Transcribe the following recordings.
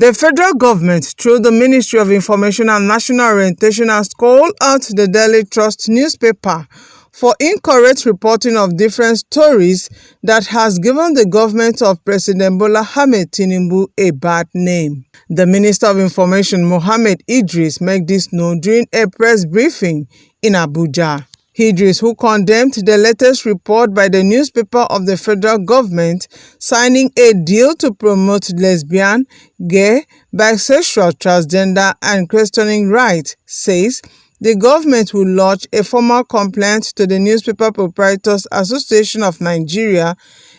The federal government, through the Ministry of Information and National Orientation, has called out the Dalily Trust Newspaper for incorrect reporting of different stories that has given the government of President Bola Ahmed Tinubu a bad name. The Minister of Information, Mohammed Idris, made this known during a press briefing in Abuja. Idris, who condemned the latest report by the newspaper of the federal government signing a deal to promote lesbian, gay, bisexual, transgender and questioning rights, says the government will lodge a formal complaint to the Newspaper Proprietors Association of Nigeria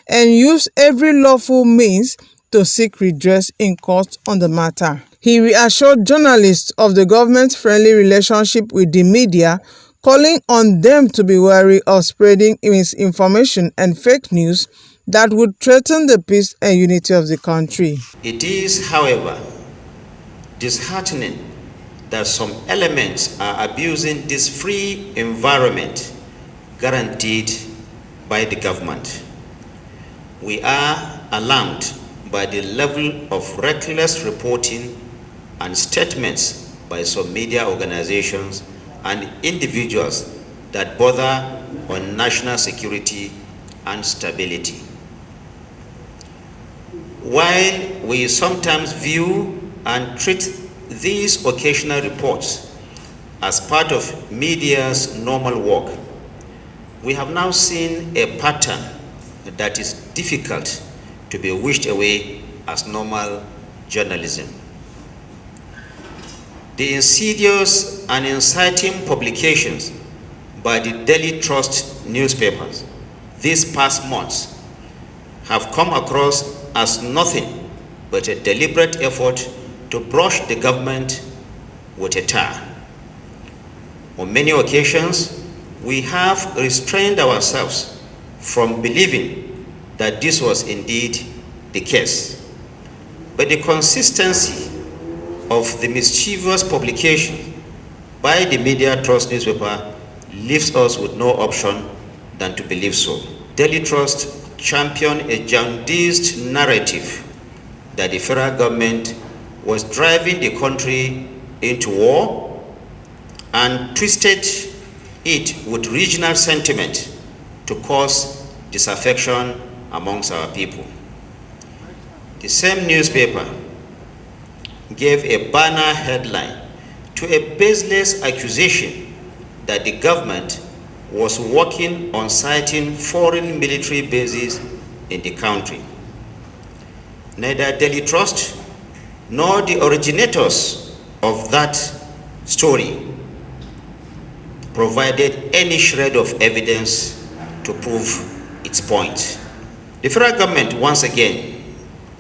and use every lawful means to seek redress in court on the matter. He reassured journalists of the government's friendly relationship with the media, calling on them to be wary of spreading misinformation and fake news that would threaten the peace and unity of the country. It is, however, disheartening that some elements are abusing this free environment guaranteed by the government. We are alarmed by the level of reckless reporting and statements by some media organizations and individuals that border on national security and stability. While we sometimes view and treat these occasional reports as part of media's normal work, we have now seen a pattern that is difficult to be wished away as normal journalism. The insidious and inciting publications by the Dalily Trust newspapers these past months have come across as nothing but a deliberate effort to brush the government with a tar. On many occasions, we have restrained ourselves from believing that this was indeed the case. But the consistency of the mischievous publication by the Media Trust newspaper leaves us with no option than to believe so. Dalily Trust championed a jaundiced narrative that the federal government was driving the country into war and twisted it with regional sentiment to cause disaffection amongst our people. The same newspaper gave a banner headline to a baseless accusation that the government was working on citing foreign military bases in the country. Neither Dalily Trust nor the originators of that story provided any shred of evidence to prove its point. The federal government once again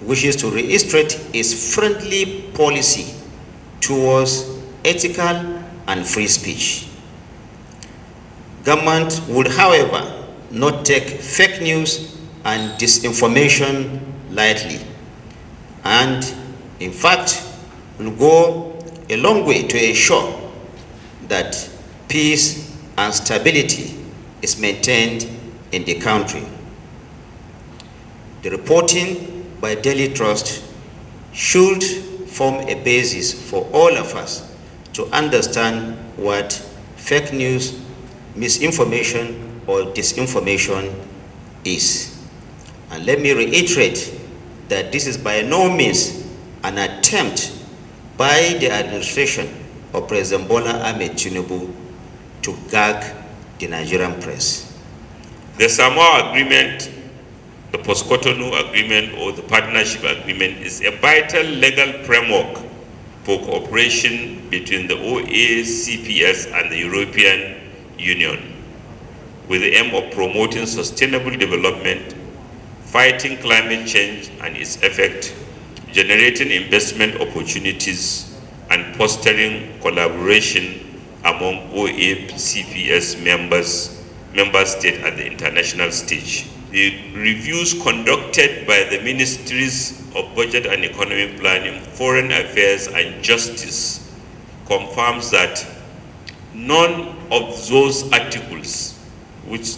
wishes to reiterate its friendly policy towards ethical and free speech. Government would, however, not take fake news and disinformation lightly, and in fact will go a long way to ensure that peace and stability is maintained in the country. The reporting by Dalily Trust should form a basis for all of us to understand what fake news, misinformation, or disinformation is. And let me reiterate that this is by no means an attempt by the administration of President Bola Ahmed Tinubu to gag the Nigerian press. The Samoa Agreement, the Post-Cotonou Agreement, or the Partnership Agreement is a vital legal framework for cooperation between the OACPS and the European Union, with the aim of promoting sustainable development, fighting climate change and its effect, generating investment opportunities, and fostering collaboration among OACPS member states at the international stage. The reviews conducted by the Ministries of Budget and Economic Planning, Foreign Affairs and Justice confirms that none of those articles, which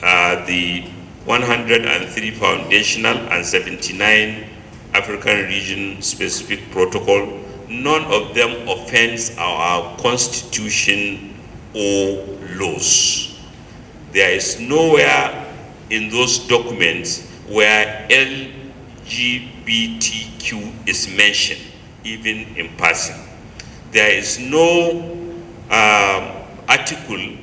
are the 103 foundational and 79 African region specific protocol, none of them offends our constitution or laws. There is nowhere in those documents where LGBTQ is mentioned, even in passing. There is no article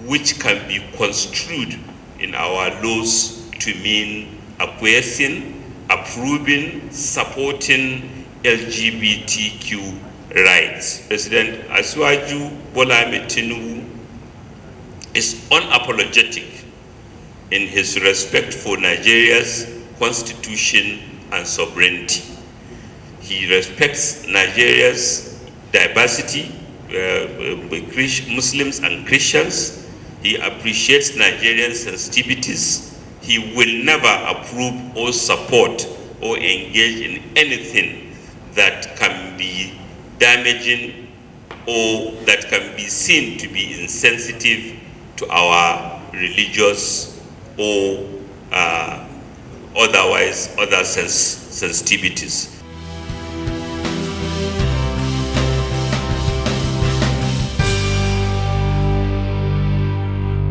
which can be construed in our laws to mean acquiescing, approving, supporting LGBTQ rights. President Bola Ahmed Tinubu is unapologetic in his respect for Nigeria's constitution and sovereignty. He respects Nigeria's diversity, Muslims and Christians. He appreciates Nigerian sensitivities. He will never approve or support or engage in anything that can be damaging or that can be seen to be insensitive to our religious or other sensitivities.